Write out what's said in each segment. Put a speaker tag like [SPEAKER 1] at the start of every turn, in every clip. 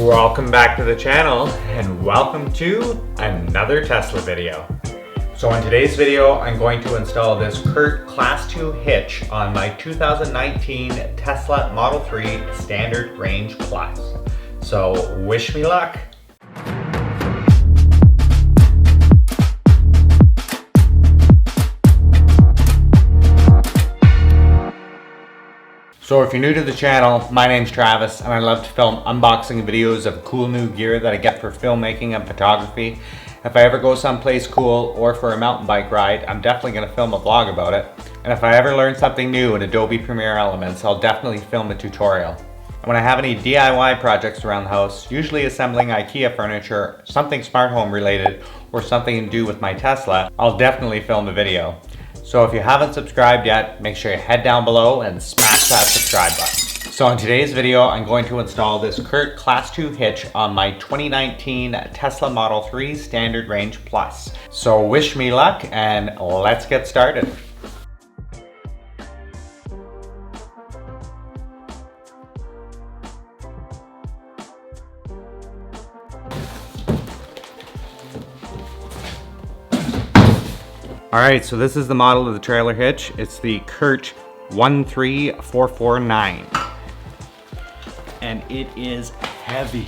[SPEAKER 1] Welcome back to the channel and welcome to another Tesla video. So in today's video, I'm going to install this Curt Class 2 hitch on my 2019 Tesla Model 3 Standard Range Plus. So wish me luck. So if you're new to the channel, my name's Travis and I love to film unboxing videos of cool new gear that I get for filmmaking and photography. If I ever go someplace cool or for a mountain bike ride, I'm definitely going to film a vlog about it. And if I ever learn something new in Adobe Premiere Elements, I'll definitely film a tutorial. And when I have any DIY projects around the house, usually assembling IKEA furniture, something smart home related, or something to do with my Tesla, I'll definitely film a video. So if you haven't subscribed yet, make sure you head down below and smash that subscribe button. So in today's video, I'm going to install this Curt Class 2 hitch on my 2019 Tesla Model 3 Standard Range Plus. So wish me luck and let's get started. Alright, so this is the model of the trailer hitch. It's the Curt 13449. And it is heavy.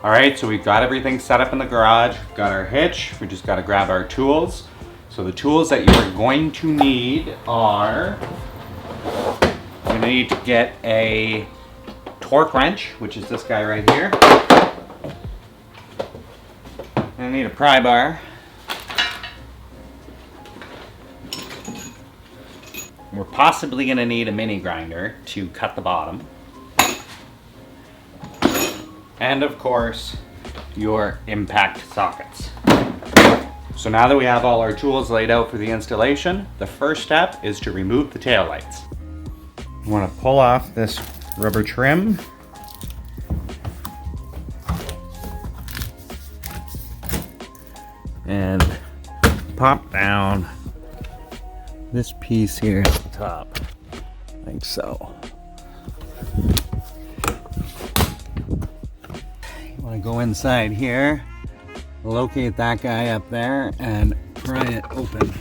[SPEAKER 1] Alright, so we've got everything set up in the garage, got our hitch, we just got to grab our tools. So the tools that you're going to need are, you're going to need to get a torque wrench, which is this guy right here. You're going to need a pry bar. We're possibly going to need a mini grinder to cut the bottom. And of course, your impact sockets. So now that we have all our tools laid out for the installation, the first step is to remove the taillights. You want to pull off this rubber trim. And pop down this piece here at the top, like so. Want to go inside here, locate that guy up there, and pry it open.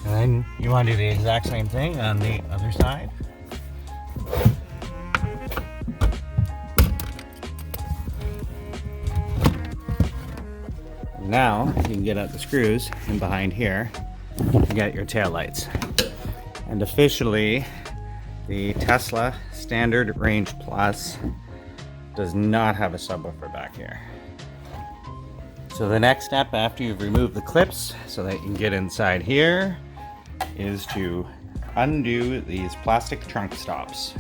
[SPEAKER 1] And then you want to do the exact same thing on the other side. Now you can get out the screws, and behind here you get your taillights. And officially, the Tesla Standard Range Plus does not have a subwoofer back here. So the next step after you've removed the clips so that you can get inside here is to undo these plastic trunk stops.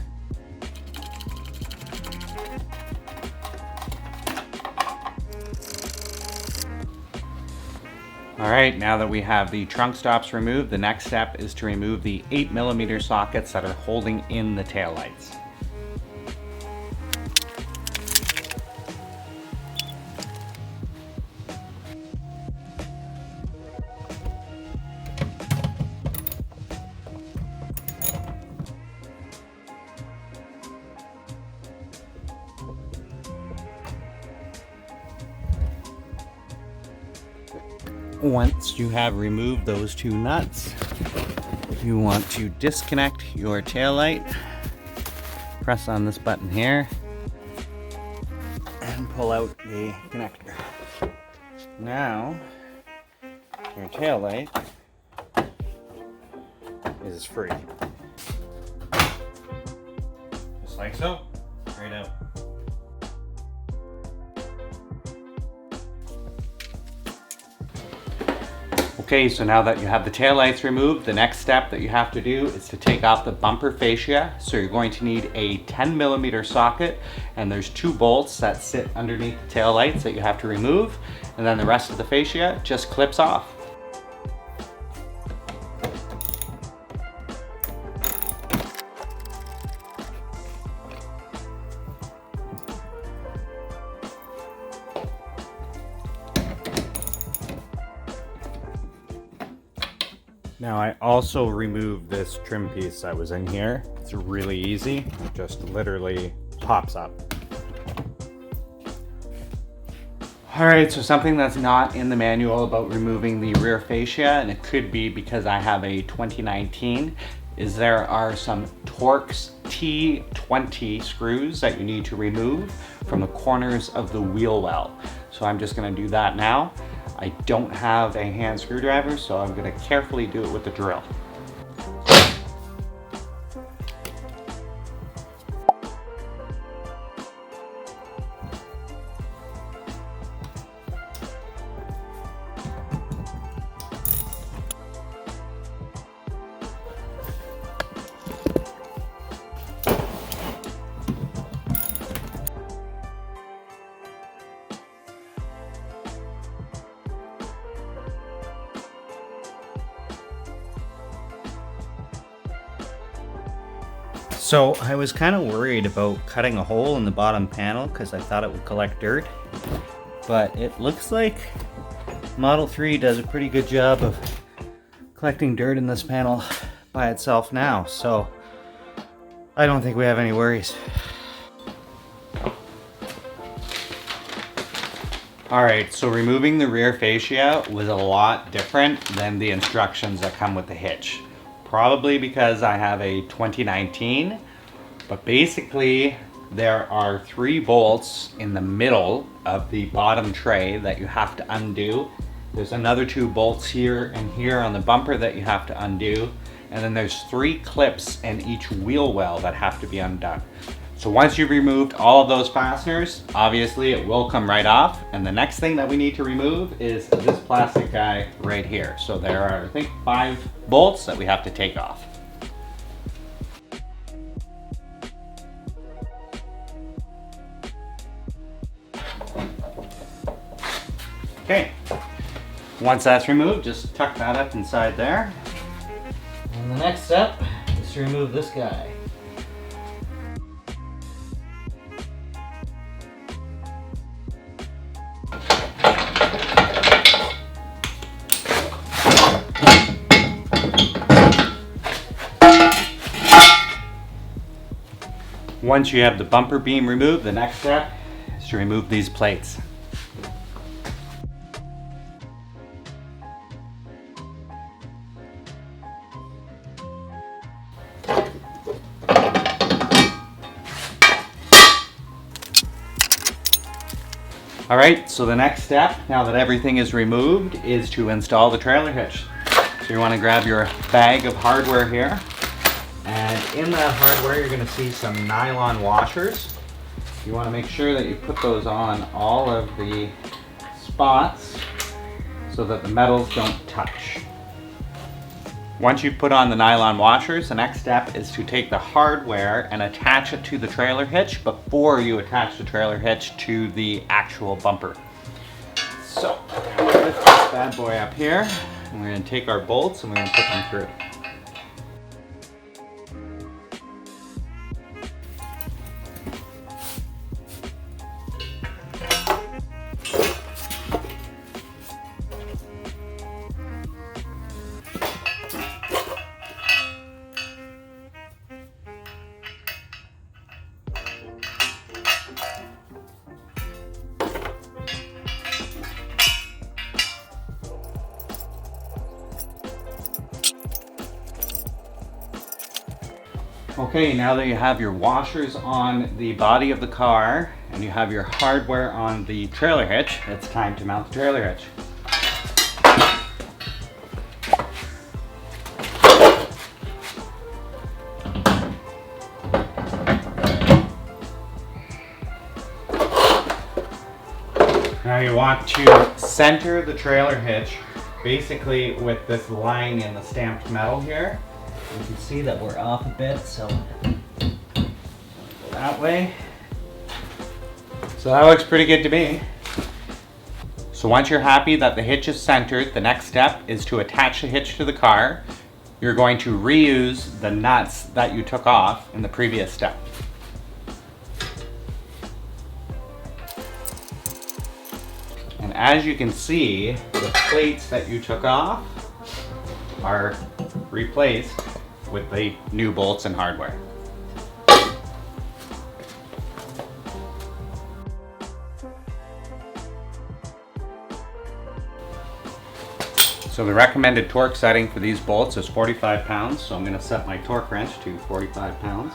[SPEAKER 1] Alright, now that we have the trunk stops removed, the next step is to remove the 8mm sockets that are holding in the taillights. Once you have removed those two nuts, you want to disconnect your taillight. Press on this button here and pull out the connector. Now, your taillight is free. Just like so, right out. Okay, so now that you have the taillights removed, the next step that you have to do is to take off the bumper fascia. So you're going to need a 10mm socket, and there's 2 bolts that sit underneath the taillights that you have to remove, and then the rest of the fascia just clips off. Now I also removed this trim piece that was in here. It's really easy, it just literally pops up. Alright, so something that's not in the manual about removing the rear fascia, and it could be because I have a 2019, is there are some Torx T20 screws that you need to remove from the corners of the wheel well. So I'm just going to do that now. I don't have a hand screwdriver, so I'm going to carefully do it with the drill. So I was kind of worried about cutting a hole in the bottom panel because I thought it would collect dirt, but it looks like Model 3 does a pretty good job of collecting dirt in this panel by itself now, so I don't think we have any worries. Alright, so removing the rear fascia was a lot different than the instructions that come with the hitch. Probably because I have a 2019, but basically there are 3 bolts in the middle of the bottom tray that you have to undo. There's another 2 bolts here and here on the bumper that you have to undo, and then there's 3 clips in each wheel well that have to be undone. So once you've removed all of those fasteners, obviously it will come right off, and the next thing that we need to remove is this plastic guy right here. So there are, I think, 5 bolts that we have to take off. Okay, once that's removed, just tuck that up inside there. And the next step is to remove this guy. Once you have the bumper beam removed, the next step is to remove these plates. Alright, so the next step, now that everything is removed, is to install the trailer hitch. So you want to grab your bag of hardware here. And in that hardware, you're going to see some nylon washers. You want to make sure that you put those on all of the spots so that the metals don't touch. Once you've put on the nylon washers, the next step is to take the hardware and attach it to the trailer hitch before you attach the trailer hitch to the actual bumper. So, I'm going to lift this bad boy up here, and we're going to take our bolts and we're going to put them through. Okay, now that you have your washers on the body of the car and you have your hardware on the trailer hitch, it's time to mount the trailer hitch. Now you want to center the trailer hitch basically with this line in the stamped metal here, you can see that we're off a bit, so go that way. So that looks pretty good to me. So once you're happy that the hitch is centered, the next step is to attach the hitch to the car. You're going to reuse the nuts that you took off in the previous step. And as you can see, the plates that you took off are replaced with the new bolts and hardware. So the recommended torque setting for these bolts is 45 pounds. So I'm going to set my torque wrench to 45 pounds.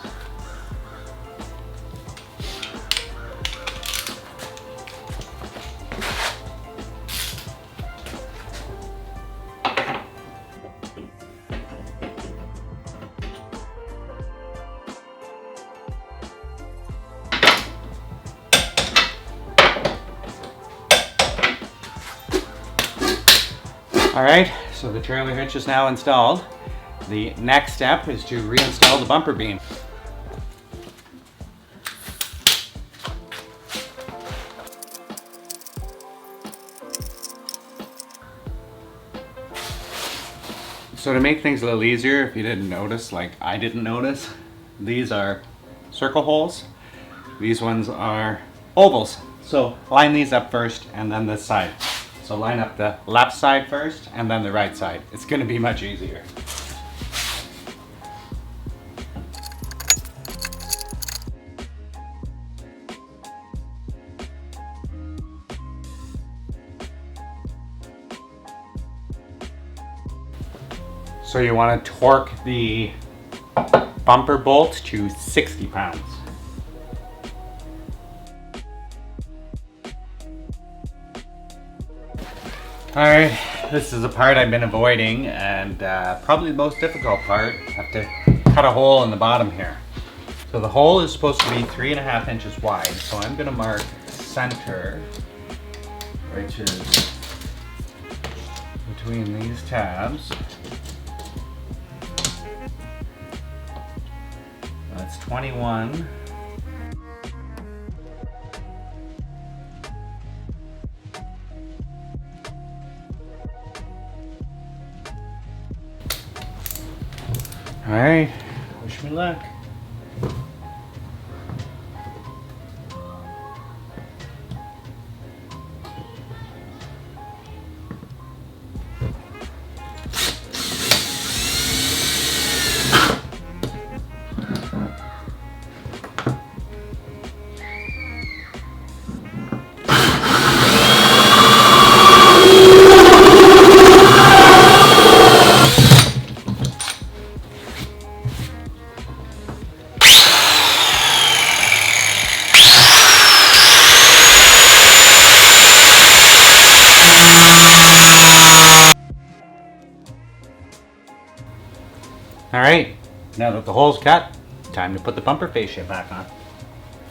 [SPEAKER 1] Alright, so the trailer hitch is now installed. The next step is to reinstall the bumper beam. So to make things a little easier, if you didn't notice, like I didn't notice, these are circle holes. These ones are ovals. So line these up first and then this side. So line up the left side first and then the right side. It's going to be much easier. So you want to torque the bumper bolt to 60 pounds. Alright, this is a part I've been avoiding and probably the most difficult part. I have to cut a hole in the bottom here. So the hole is supposed to be 3.5 inches wide. So I'm going to mark center, which is between these tabs. That's 21. All right, wish me luck. All right, now that the hole's cut, time to put the bumper fascia back on.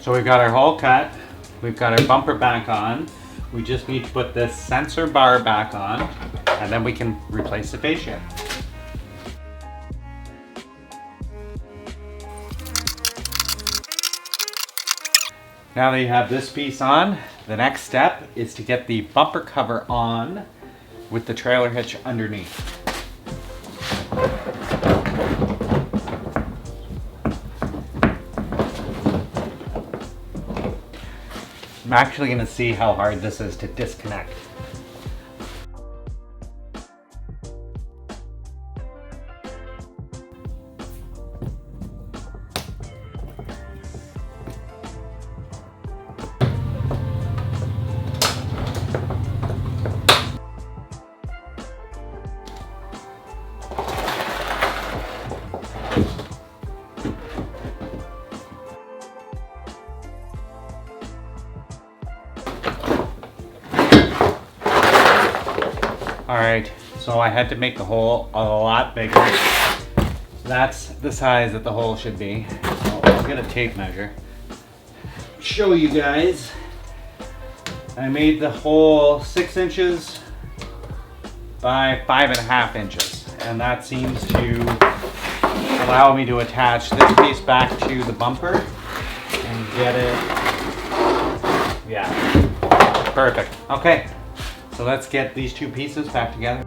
[SPEAKER 1] So we've got our hole cut, we've got our bumper back on. We just need to put this sensor bar back on, and then we can replace the fascia. Now that you have this piece on, the next step is to get the bumper cover on with the trailer hitch underneath. I'm actually going to see how hard this is to disconnect. Alright, so I had to make the hole a lot bigger. That's the size that the hole should be. So I'll get a tape measure. Show you guys. I made the hole 6 inches by 5.5 inches. And that seems to allow me to attach this piece back to the bumper and get it, yeah, perfect. Okay, so let's get these two pieces back together.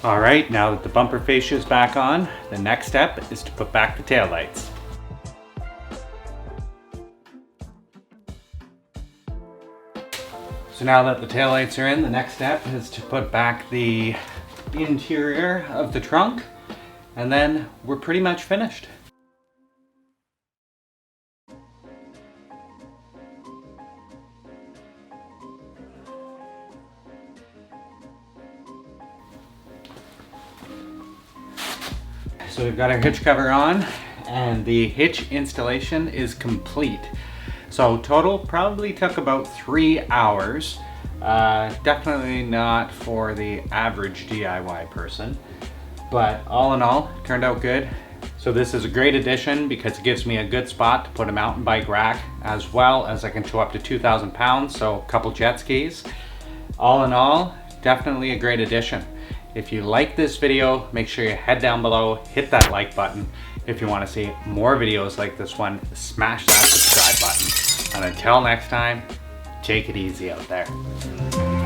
[SPEAKER 1] All right, now that the bumper fascia is back on, the next step is to put back the taillights. So now that the taillights are in, the next step is to put back the interior of the trunk, and then we're pretty much finished. So we've got our hitch cover on and the hitch installation is complete. So total probably took about 3 hours. Definitely not for the average DIY person, but all in all, it turned out good. So this is a great addition because it gives me a good spot to put a mountain bike rack, as well as I can tow up to 2,000 pounds, so a couple jet skis. All in all, definitely a great addition. If you like this video, make sure you head down below, hit that like button. If you want to see more videos like this one, smash that subscribe button. And until next time, take it easy out there.